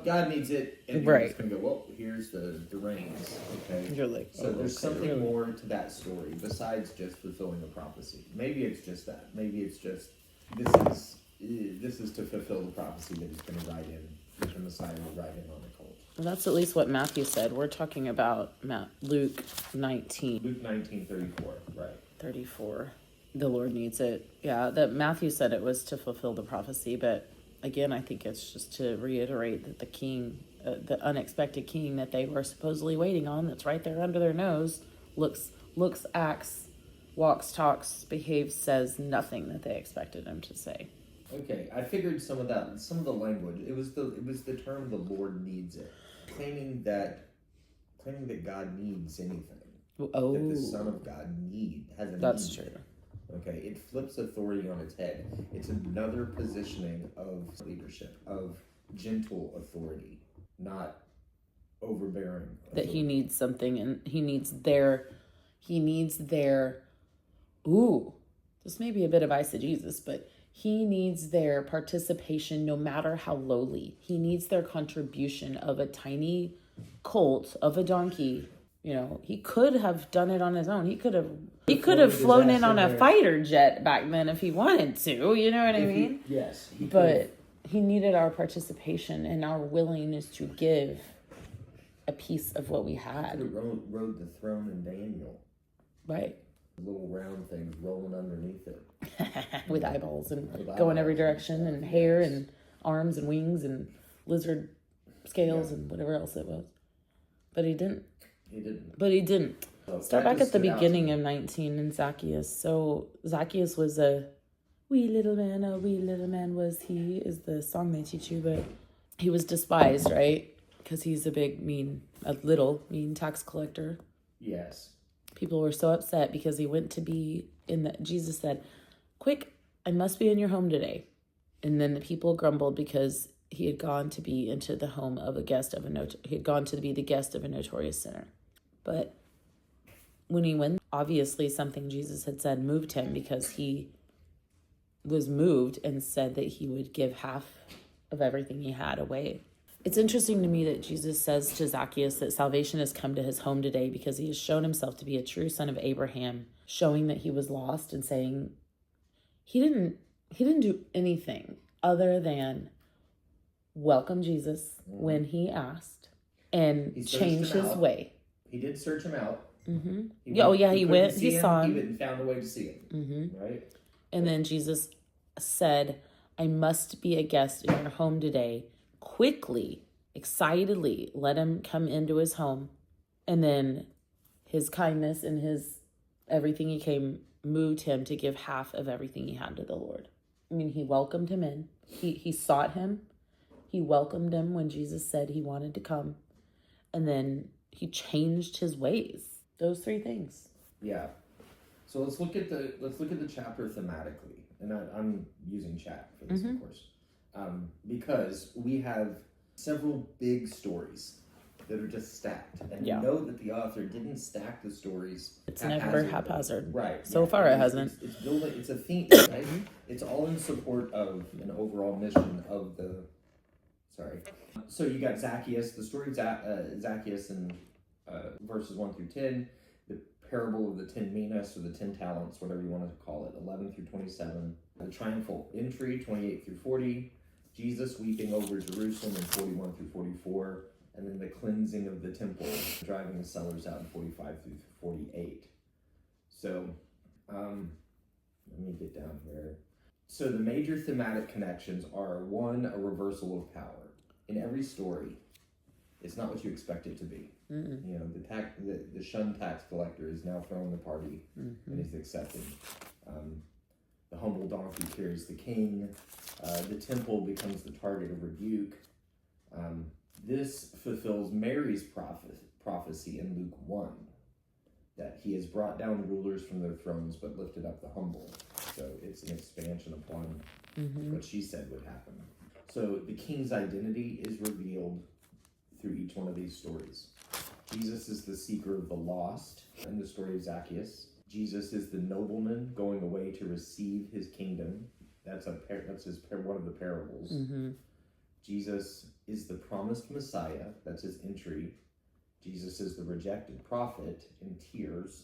God needs it, and you're just going to go, well, here's the reins, okay? You're like, so there's something more to that story besides just fulfilling a prophecy. Maybe it's just that. Maybe it's just, this is to fulfill the prophecy that he's going to ride in, that the Messiah will ride in on the colt. Well, that's at least what Matthew said. We're talking about Luke 19. Luke 19:34, right. 34. The Lord needs it. Yeah, that Matthew said it was to fulfill the prophecy, but again, I think it's just to reiterate that the king, the unexpected king that they were supposedly waiting on, that's right there under their nose, looks, acts, walks, talks, behaves, says nothing that they expected him to say. Okay, I figured some of the language. It was the term "the Lord needs it," claiming that God needs anything. Oh, that the Son of God has a need. That's true. Okay, it flips authority on its head. It's another positioning of leadership, of gentle authority, not overbearing authority. That he needs something, and he needs their, this may be a bit of eisegesis, but he needs their participation no matter how lowly. He needs their contribution of a tiny colt, of a donkey. You know, he could have done it on his own. He could have flown in on a fighter jet back then if he wanted to. You know what I mean? Yes. But he needed our participation and our willingness to give a piece of what we had. He could have rode the throne in Daniel. Right. Little round things rolling underneath it. With eyeballs and going every direction, and hair and arms and wings and lizard scales and whatever else it was. But he didn't. But he didn't. So start back at the beginning of 19 and Zacchaeus. So Zacchaeus was a wee little man was he, is the song they teach you, but he was despised, right? Because he's a little mean tax collector. Yes. People were so upset because he went to be Jesus said, "Quick, I must be in your home today." And then the people grumbled because he had gone to be into the home of he had gone to be the guest of a notorious sinner. But when he went, obviously something Jesus had said moved him, because he was moved and said that he would give half of everything he had away. It's interesting to me that Jesus says to Zacchaeus that salvation has come to his home today because he has shown himself to be a true son of Abraham, showing that he was lost and saying he didn't do anything other than welcome Jesus when he asked and change his way. He did search him out. Mm-hmm. He went. He saw him. He found a way to see him. Mm-hmm. Right. And then Jesus said, "I must be a guest in your home today." Quickly, excitedly, let him come into his home, and then his kindness and his everything he came moved him to give half of everything he had to the Lord. I mean, he welcomed him in. He sought him. He welcomed him when Jesus said he wanted to come, and then he changed his ways. Those three things. Yeah. So let's look at the chapter thematically, and I'm using chat for this, of course, because we have several big stories that are just stacked, and we know that the author didn't stack the stories. It's never haphazard, right? So far, it hasn't. It's building. It's a theme, right? It's all in support of an overall mission of the. Sorry. So you got Zacchaeus, the story of Zacchaeus in verses 1 through 10, the parable of the 10 mina, so the 10 talents, whatever you want to call it, 11 through 27, the triumphal entry, 28 through 40, Jesus weeping over Jerusalem in 41 through 44, and then the cleansing of the temple, driving the sellers out in 45 through 48. So, let me get down here. So the major thematic connections are: one, a reversal of power. In every story, it's not what you expect it to be. Mm-mm. You know, the shunned tax collector is now throwing the party and is accepted. The humble donkey carries the king. The temple becomes the target of rebuke. This fulfills Mary's prophecy in Luke 1, that he has brought down rulers from their thrones but lifted up the humble. So it's an expansion upon what she said would happen. So the king's identity is revealed through each one of these stories. Jesus is the seeker of the lost in the story of Zacchaeus. Jesus is the nobleman going away to receive his kingdom. That's one of the parables. Jesus is the promised Messiah. That's his entry. Jesus is the rejected prophet in tears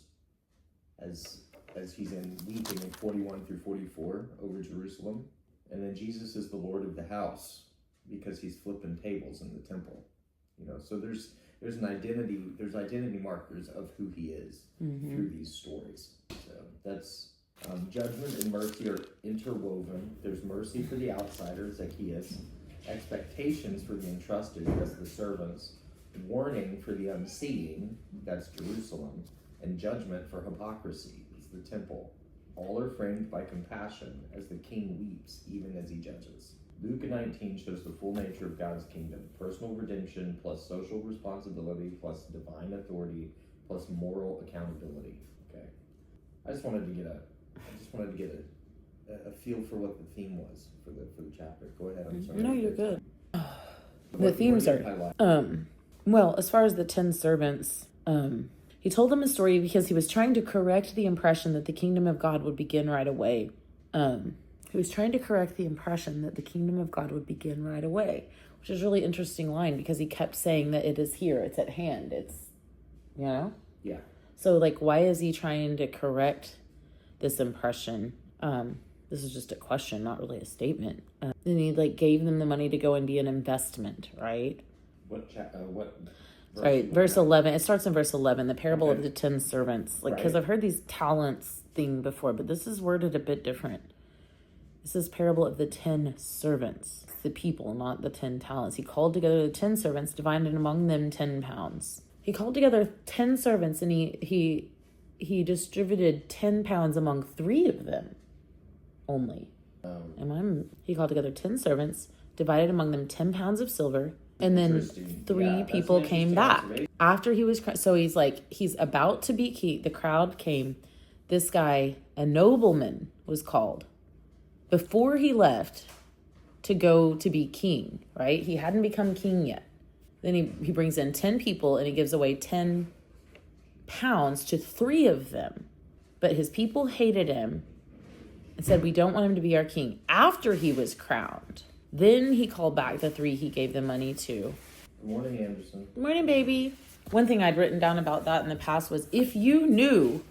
as he's in weeping in 41 through 44 over Jerusalem. And then Jesus is the Lord of the house because he's flipping tables in the temple. So there's identity markers of who he is through these stories. So that's judgment and mercy are interwoven. There's mercy for the outsider, Zacchaeus, expectations for the entrusted, that's the servants, warning for the unseeing, that's Jerusalem, and judgment for hypocrisy, is the temple. All are framed by compassion as the king weeps, even as he judges. Luke 19 shows the full nature of God's kingdom: personal redemption plus social responsibility plus divine authority plus moral accountability. Okay, I just wanted to get a feel for what the theme was for the chapter. Go ahead. I'm sorry. No, you're good. The themes are well, as far as the 10 servants, he told them a story because he was trying to correct the impression that the kingdom of God would begin right away. He was trying to correct the impression that the kingdom of God would begin right away, which is a really interesting line because he kept saying that it is here, it's at hand, it's, Yeah. So, why is he trying to correct this impression? This is just a question, not really a statement. Then he, gave them the money to go and be an investment, right? What Sorry, verse 11. It starts in verse 11, the parable of the 10 servants. Because I've heard these talents thing before, but this is worded a bit different. This is parable of the 10 servants, the people, not the 10 talents. He called together the 10 servants, divided among them 10 pounds. He called together 10 servants, and he distributed 10 pounds among 3 of them only. He called together 10 servants, divided among them 10 pounds of silver, and then 3 people came back. After he was, so he's about to be king. The crowd came. This guy, a nobleman, was called before he left to go to be king, right? He hadn't become king yet. Then he brings in 10 people and he gives away 10 pounds to 3 of them. But his people hated him and said, we don't want him to be our king. After he was crowned, then he called back the 3 he gave the money to. Good morning, Anderson. Good morning, baby. One thing I'd written down about that in the past was, if you knew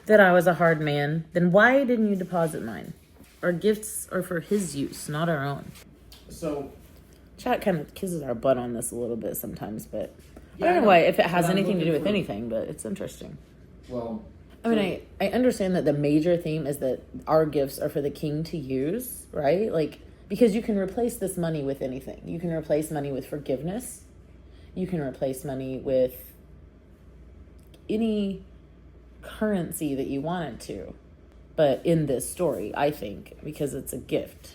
that I was a hard man, then why didn't you deposit mine? Our gifts are for his use, not our own. So, chat kind of kisses our butt on this a little bit sometimes, but I don't know why, if it has anything to do with anything, but it's interesting. Well, I understand that the major theme is that our gifts are for the king to use, right? Because you can replace this money with anything. You can replace money with forgiveness. You can replace money with any currency that you wanted to. But in this story, I think, because it's a gift,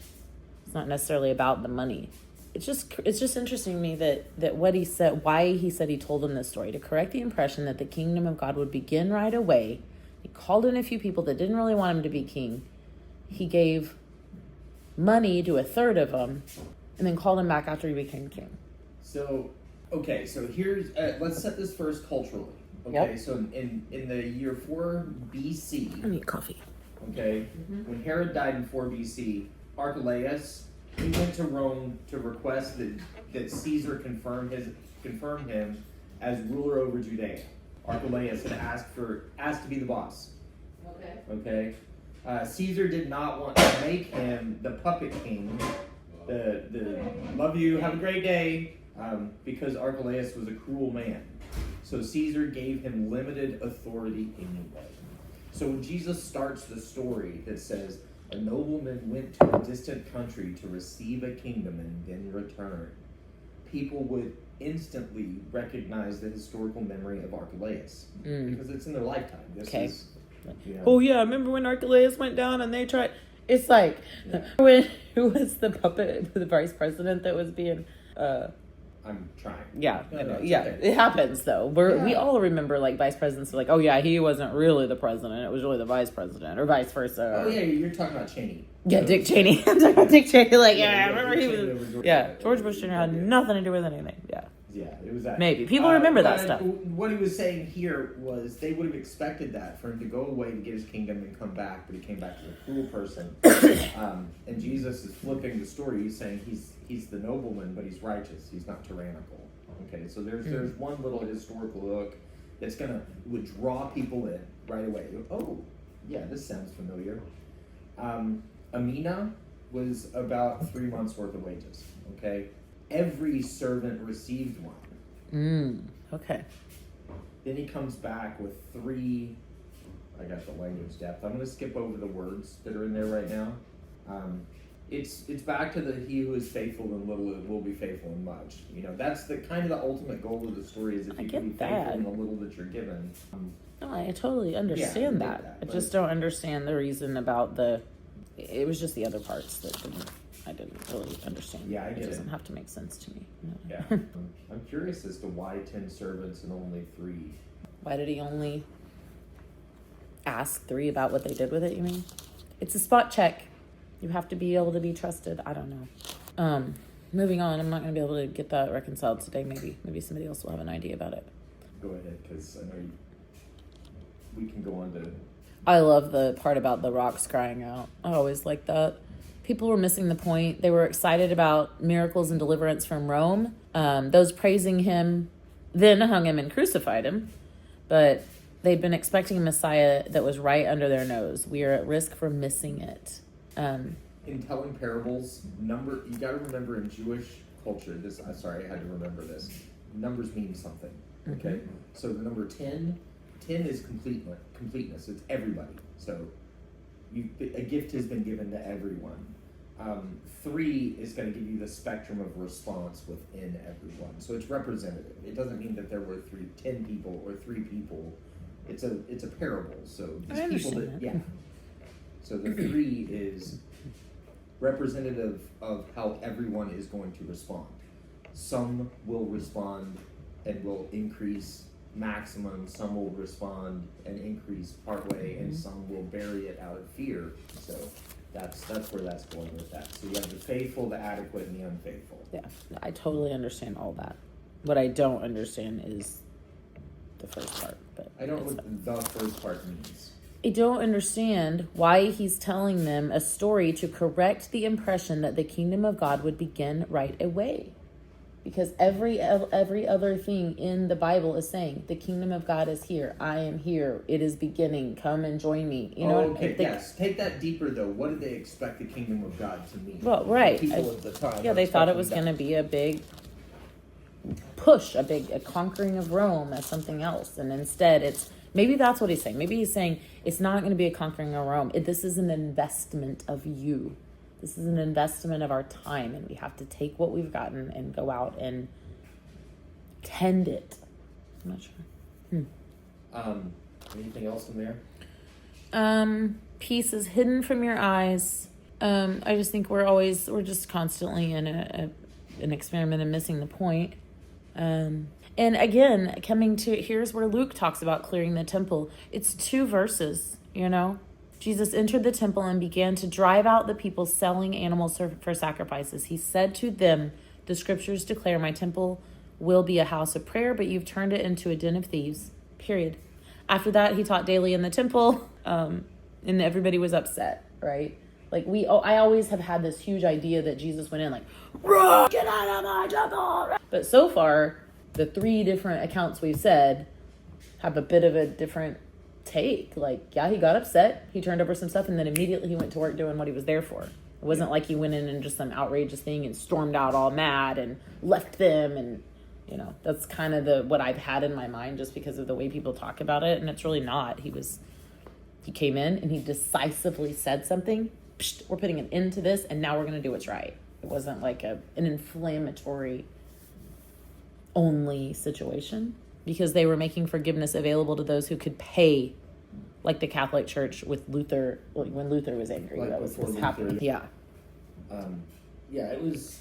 it's not necessarily about the money. It's just interesting to me that what he said, why he said he told them this story, to correct the impression that the kingdom of God would begin right away. He called in a few people that didn't really want him to be king. He gave money to a third of them, and then called him back after he became king. So here's, let's set this first culturally. Okay, yep. So in the year 4 BC. I need coffee. Okay, when Herod died in 4 BC, Archelaus, he went to Rome to request that Caesar confirm him as ruler over Judea. Archelaus had asked to be the boss. Okay. Caesar did not want to make him the puppet king. The love you, have a great day, because Archelaus was a cruel man. So Caesar gave him limited authority anyway. So when Jesus starts the story that says, a nobleman went to a distant country to receive a kingdom and then return, people would instantly recognize the historical memory of Archelaus because it's in their lifetime. Oh yeah, remember when Archelaus went down and they tried? It's like who was the puppet, the vice president that was being? I'm trying. Yeah, okay. It happens though. We all remember vice presidents are oh yeah, he wasn't really the president; it was really the vice president, or vice versa. Oh yeah, you're talking about Cheney. Yeah, Dick Cheney. I'm talking about Dick Cheney. I remember he was. George Bush Jr. had nothing to do with anything. Yeah. Yeah, it was that. Maybe. People remember that stuff. What he was saying here was they would have expected that for him to go away to get his kingdom and come back, but he came back as a cruel person. And Jesus is flipping the story. He's saying he's the nobleman, but he's righteous. He's not tyrannical. Okay, so there's one little historical hook that's would draw people in right away. Oh, yeah, this sounds familiar. A mina was about 3 months worth of wages. Okay. Every servant received one. Okay. Then he comes back with 3. I got the language depth. I'm going to skip over the words that are in there right now. It's back to the he who is faithful in little will be faithful in much. You know, that's the kind of the ultimate goal of the story is if you can be faithful in the little that you're given. No, I totally understand that. I just don't understand the reason about it was just the other parts that I didn't really understand. Yeah, I get it. It doesn't have to make sense to me. No. Yeah. I'm curious as to why 10 servants and only 3. Why did he only ask 3 about what they did with it, you mean? It's a spot check. You have to be able to be trusted. I don't know. Moving on. I'm not going to be able to get that reconciled today. Maybe somebody else will have an idea about it. Go ahead, because I know we can go on to... I love the part about the rocks crying out. I always like that. People were missing the point. They were excited about miracles and deliverance from Rome. Those praising him then hung him and crucified him. But they'd been expecting a Messiah that was right under their nose. We are at risk for missing it. In telling parables, you got to remember in Jewish culture, I had to remember this. Numbers mean something, okay? Mm-hmm. So the number 10 is completeness. It's everybody. So a gift has been given to everyone. 3 is going to give you the spectrum of response within everyone. So it's representative. It doesn't mean that there were 10 people or 3 people. It's a parable. So these people So the 3 is representative of how everyone is going to respond. Some will respond and will increase maximum, some will respond and increase partway, and some will bury it out of fear. So that's where that's going with that. So you have the faithful, the adequate, and the unfaithful. Yeah, I totally understand all that. What I don't understand is the first part. But I don't know what the first part means. I don't understand why he's telling them a story to correct the impression that the kingdom of God would begin right away. Because every other thing in the Bible is saying, the kingdom of God is here. I am here. It is beginning. Come and join me. You know. Okay. Yes. Take that deeper though. What did they expect the kingdom of God to mean? Well, right. The people at the time. Yeah, they thought it was going to be a big push, a conquering of Rome as something else, and instead maybe that's what he's saying. Maybe he's saying it's not going to be a conquering of Rome. This is an investment of you. This is an investment of our time, and we have to take what we've gotten and go out and tend it. I'm not sure. Anything else in there? Peace is hidden from your eyes. I just think we're just constantly in an experiment and missing the point. And again, here's where Luke talks about clearing the temple. It's 2 verses, you know. Jesus entered the temple and began to drive out the people selling animals for sacrifices. He said to them, the scriptures declare my temple will be a house of prayer, but you've turned it into a den of thieves, period. After that, he taught daily in the temple, and everybody was upset, right? Like I always have had this huge idea that Jesus went in like, get out of my temple. But so far, the 3 different accounts we've said have a bit of a different take. Like, yeah, he got upset, he turned over some stuff, and then immediately he went to work doing what he was there for. It wasn't like he went in and just some outrageous thing and stormed out all mad and left them. And you know, that's kind of what I've had in my mind just because of the way people talk about it, and it's really not. He came in and he decisively said something. We're putting an end to this, and now we're going to do what's right. It wasn't like an inflammatory only situation, because they were making forgiveness available to those who could pay, like the Catholic Church with Luther, when Luther was angry. Like that was what's happening. Yeah. Yeah, it was